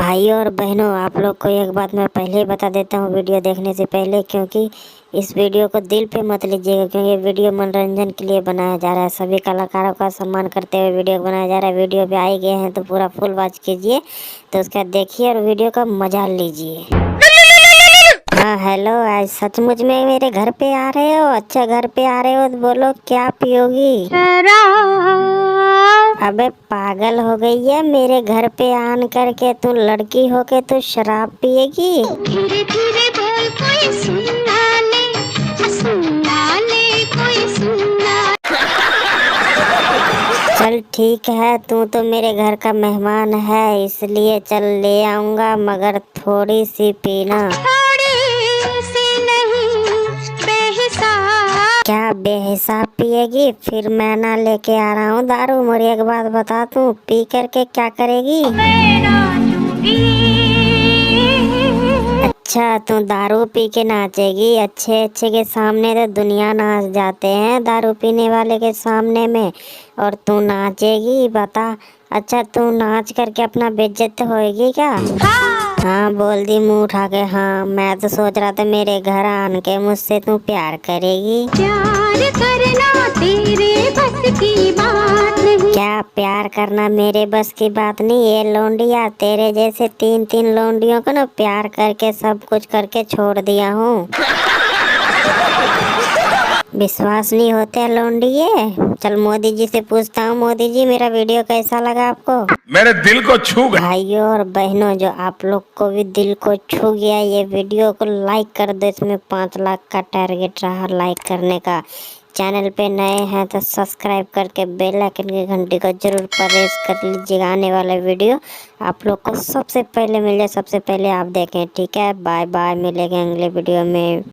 भाइयों और बहनों, आप लोग को एक बात मैं पहले ही बता देता हूँ वीडियो देखने से पहले, क्योंकि इस वीडियो को दिल पे मत लीजिएगा, क्योंकि वीडियो मनोरंजन के लिए बनाया जा रहा है। सभी कलाकारों का सम्मान करते हुए वीडियो बनाया जा रहा है। वीडियो पे आए गए हैं तो पूरा फुल वॉच कीजिए, तो उसका देखिए और वीडियो का मजा लीजिए। हाँ हेलो, आज सचमुच में मेरे घर पे आ रहे हो? अच्छा, घर पे आ रहे हो तो बोलो क्या पियोगी? अबे पागल हो गई है? मेरे घर पे आन करके तू लड़की हो के तू शराब पिएगी? धीरे धीरे बोल, कोई सुनना ले, कोई सुनना। चल ठीक है, तू तो मेरे घर का मेहमान है, इसलिए चल ले आऊंगा, मगर थोड़ी सी पीना। थोड़ी सी नहीं, बेहिसाब। क्या बेहिसाब पिएगी? फिर मैं ना लेके आ रहा हूँ दारू। मोरी एक बात बता, तू पी करके क्या करेगी? अच्छा, तू दारू पी के नाचेगी? अच्छे अच्छे के सामने तो दुनिया नाच जाते हैं, दारू पीने वाले के सामने में, और तू नाचेगी? बता। अच्छा, तू नाच करके अपना बेइज्जत होएगी क्या? हाँ बोल दी मुंह उठा के। हाँ, मैं तो सोच रहा था मेरे घर आन के मुझसे तू प्यार करेगी। प्यार करना तेरे बस की बात नहीं। क्या प्यार करना मेरे बस की बात नहीं? ये लौंडिया, तेरे जैसे तीन तीन लौंडियों को ना प्यार करके सब कुछ करके छोड़ दिया हूँ। विश्वास नहीं होते लौंडिये? चल मोदी जी से पूछता हूँ। मोदी जी, मेरा वीडियो कैसा लगा आपको? मेरे दिल को छू गया। भाइयों और बहनों, जो आप लोग को भी दिल को छू गया, ये वीडियो को लाइक कर दो। इसमें 5 लाख का टारगेट रहा लाइक करने का। चैनल पे नए हैं तो सब्सक्राइब करके बेल आइकन की घंटी को जरूर प्रेस कर लीजिएगा। आने वाला वीडियो आप लोग को सबसे पहले मिल जाए, सबसे पहले आप देखें। ठीक है, बाय बाय, मिलेंगे अगले वीडियो में।